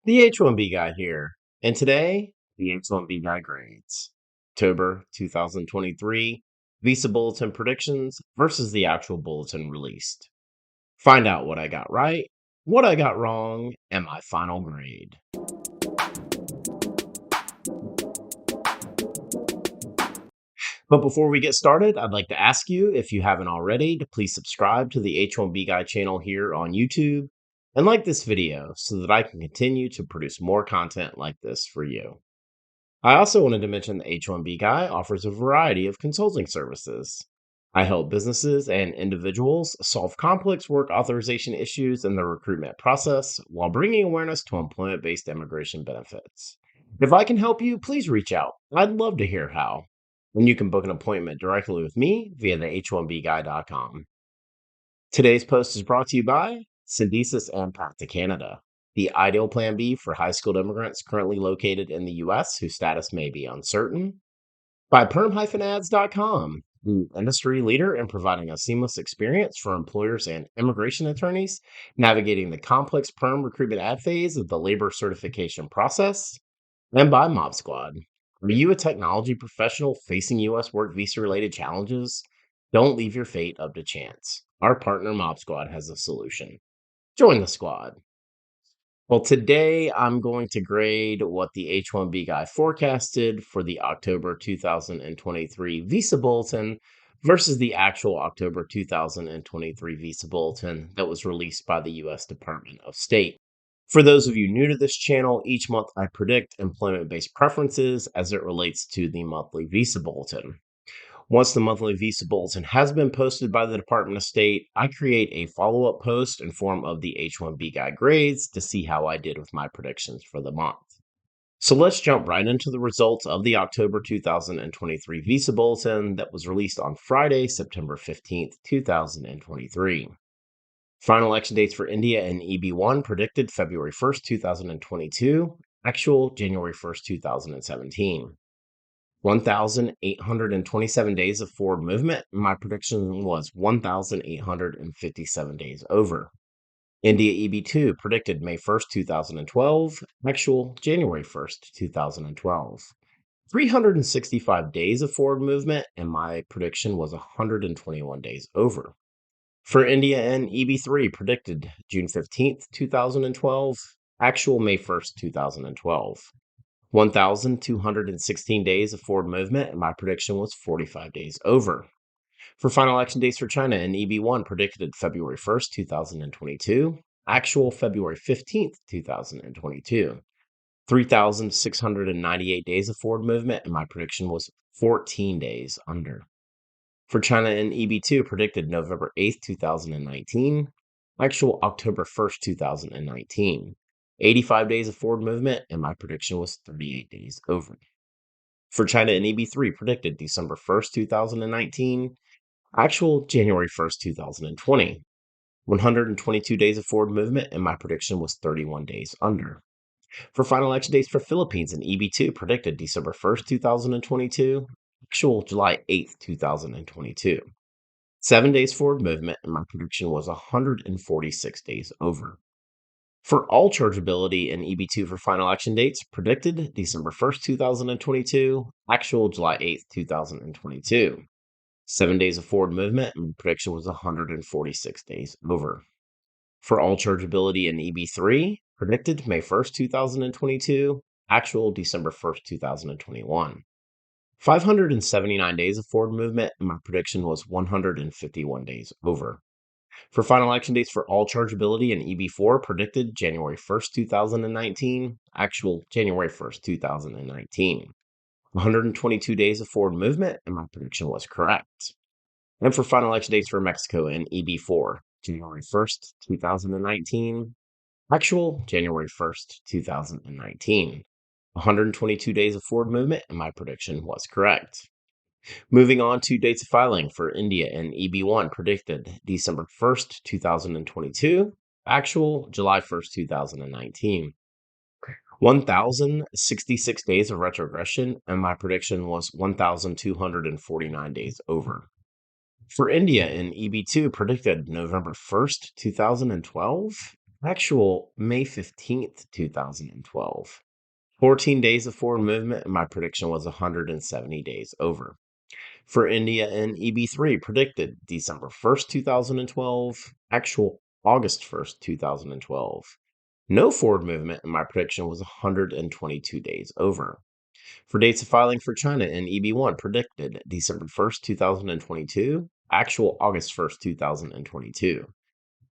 The H1B Guy here, and today, the H1B Guy Grades. October 2023, Visa Bulletin predictions versus the actual bulletin released. Find out what I got right, what I got wrong, and my final grade. But before we get started, I'd like to ask you, if you haven't already, to please subscribe to the H1B Guy channel here on YouTube and like this video so that I can continue to produce more content like this for you. I also wanted to mention the H1B Guy offers a variety of consulting services. I help businesses and individuals solve complex work authorization issues in the recruitment process while bringing awareness to employment based immigration benefits. If I can help you, please reach out. I'd love to hear how. And you can book an appointment directly with me via the h1bguy.com. Today's post is brought to you by Syndesis and Path to Canada, the ideal plan B for high-skilled immigrants currently located in the U.S. whose status may be uncertain. By PERM-Ads.com, the industry leader in providing a seamless experience for employers and immigration attorneys navigating the complex PERM recruitment ad phase of the labor certification process. And by Mob Squad. Are you a technology professional facing U.S. work visa-related challenges? Don't leave your fate up to chance. Our partner Mob Squad has a solution. Join the squad. Well, today I'm going to grade what the H1B Guy forecasted for the October 2023 Visa Bulletin versus the actual October 2023 Visa Bulletin that was released by the U.S. Department of State. For those of you new to this channel, each month I predict employment-based preferences as it relates to the monthly Visa Bulletin. Once the monthly Visa Bulletin has been posted by the Department of State, I create a follow-up post in form of the H1B Guy Grades to see how I did with my predictions for the month. So let's jump right into the results of the October 2023 Visa Bulletin that was released on Friday, September 15th, 2023. Final election dates for India and EB1 predicted February 1st, 2022, actual January 1st, 2017. 1,827 days of forward movement. My prediction was 1,857 days over. India EB2 predicted May 1st, 2012, actual January 1st, 2012. 365 days of forward movement, and my prediction was 121 days over. For India and EB3 predicted June 15th, 2012, actual May 1st, 2012. 1,216 days of forward movement, and my prediction was 45 days over. For final election dates for China and EB1 predicted February 1st, 2022, actual February 15th, 2022. 3,698 days of forward movement, and my prediction was 14 days under. For China and EB2 predicted November 8th, 2019, actual October 1st, 2019. 85 days of forward movement, and my prediction was 38 days over. For China and EB3 predicted December 1st, 2019, actual January 1st, 2020. 122 days of forward movement, and my prediction was 31 days under. For final election dates for Philippines and EB2 predicted December 1st, 2022, actual July 8th, 2022. 7 days forward movement, and my prediction was 146 days over. For all chargeability in EB2 for final election dates, predicted December 1st, 2022, actual July 8th, 2022. 7 days of forward movement, and prediction was 146 days over. For all chargeability in EB3, predicted May 1st, 2022, actual December 1st, 2021. 579 days of forward movement, and my prediction was 151 days over. For final election dates for all chargeability in EB4 predicted January 1st, 2019, actual January 1st, 2019. 122 days of forward movement, and my prediction was correct. And for final election dates for Mexico in EB4, January 1st, 2019, actual January 1st, 2019. 122 days of forward movement, and my prediction was correct. Moving on to dates of filing for India and EB1 predicted December 1st, 2022, actual July 1st, 2019. 1,066 days of retrogression, and my prediction was 1,249 days over. For India in EB2 predicted November 1st, 2012, Actual May 15th, 2012. 14 days of forward movement, and my prediction was 170 days over. For India and EB3, predicted December 1st, 2012. Actual August 1st, 2012. No forward movement, and my prediction was 122 days over. For dates of filing for China and EB1, predicted December 1st, 2022. Actual August 1st, 2022.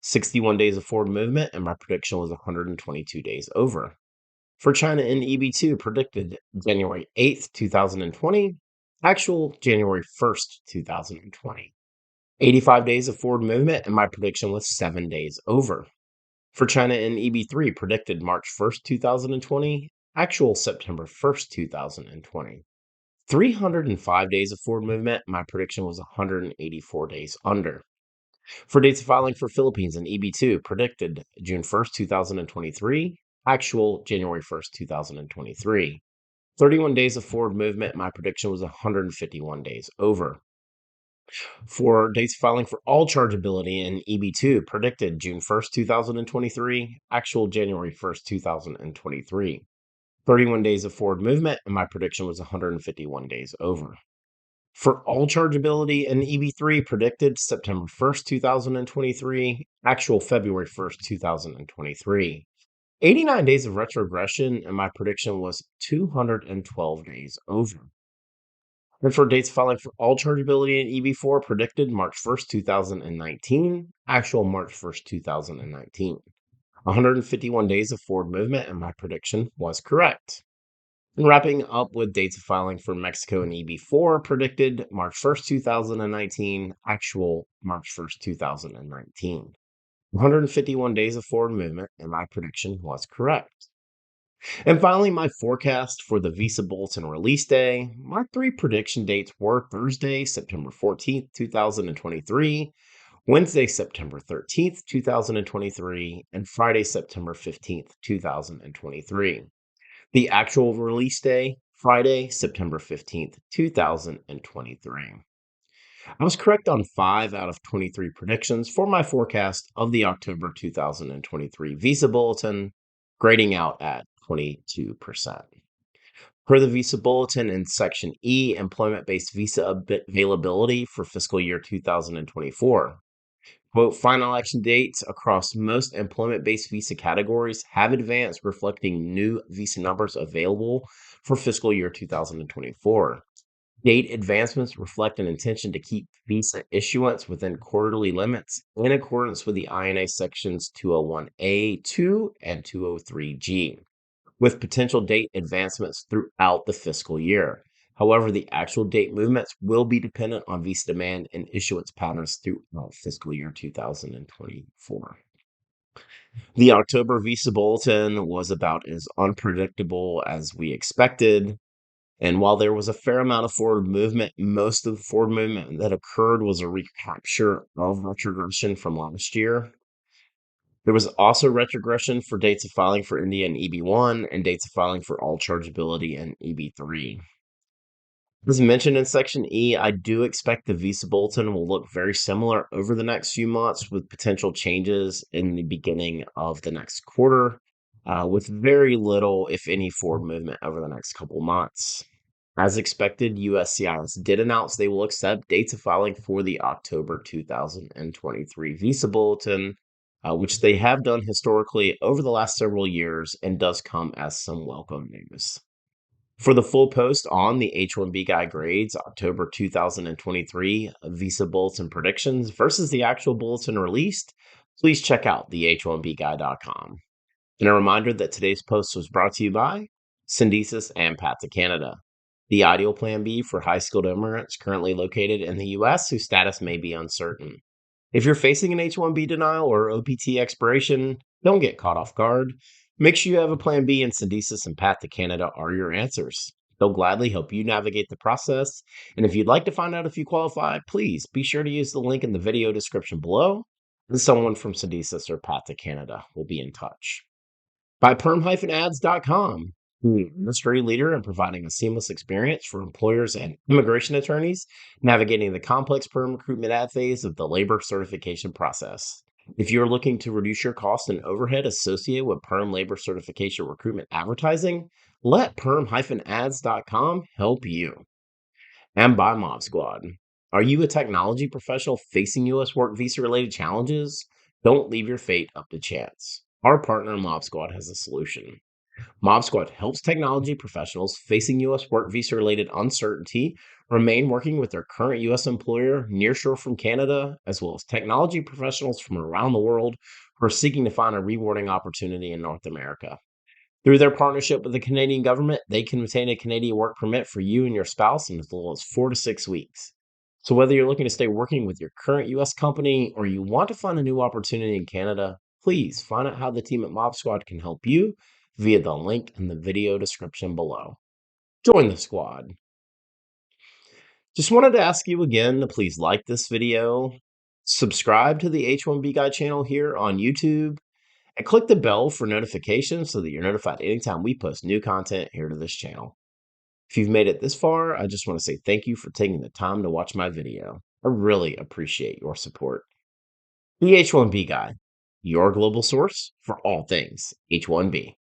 61 days of forward movement, and my prediction was 122 days over. For China and EB2, predicted January 8th, 2020. Actual January 1st, 2020. 85 days of forward movement, and my prediction was 7 days over. For China and EB3, predicted March 1st, 2020. Actual September 1st, 2020. 305 days of forward movement, my prediction was 184 days under. For dates of filing for Philippines and EB2, predicted June 1st, 2023. Actual January 1st, 2023. 31 days of forward movement, my prediction was 151 days over. For dates of filing for all chargeability in EB2, predicted June 1st, 2023. Actual January 1st, 2023. 31 days of forward movement, and my prediction was 151 days over. For all chargeability in EB3, predicted September 1st, 2023. Actual February 1st, 2023. 89 days of retrogression, and my prediction was 212 days over. And for dates filing for all chargeability in EB4, predicted March 1st, 2019. Actual March 1st, 2019. 151 days of forward movement, and my prediction was correct. And wrapping up with dates of filing for Mexico and EB4, predicted March 1st, 2019. Actual March 1st, 2019. 151 days of forward movement, and my prediction was correct. And finally, my forecast for the Visa Bulletin release day. My 3 prediction dates were Thursday, September 14th, 2023, Wednesday, September 13th, 2023, and Friday, September 15th, 2023. The actual release day, Friday, September 15th, 2023. I was correct on 5 out of 23 predictions for my forecast of the October 2023 Visa Bulletin, grading out at 22%. Per the Visa Bulletin in Section E, employment-based visa availability for fiscal year 2024. Quote, final action dates across most employment-based visa categories have advanced, reflecting new visa numbers available for fiscal year 2024. Date advancements reflect an intention to keep visa issuance within quarterly limits in accordance with the INA Sections 201A2 and 203G, with potential date advancements throughout the fiscal year. However, the actual date movements will be dependent on visa demand and issuance patterns throughout fiscal year 2024. The October Visa Bulletin was about as unpredictable as we expected. And while there was a fair amount of forward movement, most of the forward movement that occurred was a recapture of retrogression from last year. There was also retrogression for dates of filing for India and EB1 and dates of filing for all chargeability in EB3. As mentioned in Section E, I do expect the Visa Bulletin will look very similar over the next few months with potential changes in the beginning of the next quarter, with very little, if any, forward movement over the next couple months. As expected, USCIS did announce they will accept dates of filing for the October 2023 Visa Bulletin, which they have done historically over the last several years and does come as some welcome news. For the full post on the H1B Guy Grades October 2023 Visa Bulletin predictions versus the actual bulletin released, please check out the h1bguy.com. And a reminder that today's post was brought to you by Syndesus and Path to Canada, the ideal plan B for high-skilled immigrants currently located in the U.S. whose status may be uncertain. If you're facing an H-1B denial or OPT expiration, don't get caught off guard. Make sure you have a plan B, and Syndesus and Path to Canada are your answers. They'll gladly help you navigate the process. And if you'd like to find out if you qualify, please be sure to use the link in the video description below, and someone from Syndesus or Path to Canada will be in touch. By PERM-Ads.com, the industry leader in providing a seamless experience for employers and immigration attorneys navigating the complex PERM recruitment ad phase of the labor certification process. If you're looking to reduce your cost and overhead associated with perm labor certification recruitment advertising, let perm-ads.com help you. And by Mob Squad. Are you a technology professional facing U.S. work visa related challenges? Don't leave your fate up to chance. Our partner, Mob Squad, has a solution. Mob Squad helps technology professionals facing U.S. work visa related uncertainty remain working with their current U.S. employer nearshore from Canada, as well as technology professionals from around the world who are seeking to find a rewarding opportunity in North America. Through their partnership with the Canadian government, they can obtain a Canadian work permit for you and your spouse in as little as 4 to 6 weeks. So, whether you're looking to stay working with your current U.S. company or you want to find a new opportunity in Canada, please find out how the team at Mob Squad can help you via the link in the video description below. Join the squad. Just wanted to ask you again to please like this video, subscribe to the H1B Guy channel here on YouTube, and click the bell for notifications so that you're notified anytime we post new content here to this channel. If you've made it this far, I just want to say thank you for taking the time to watch my video. I really appreciate your support. The H1B Guy, your global source for all things H1B.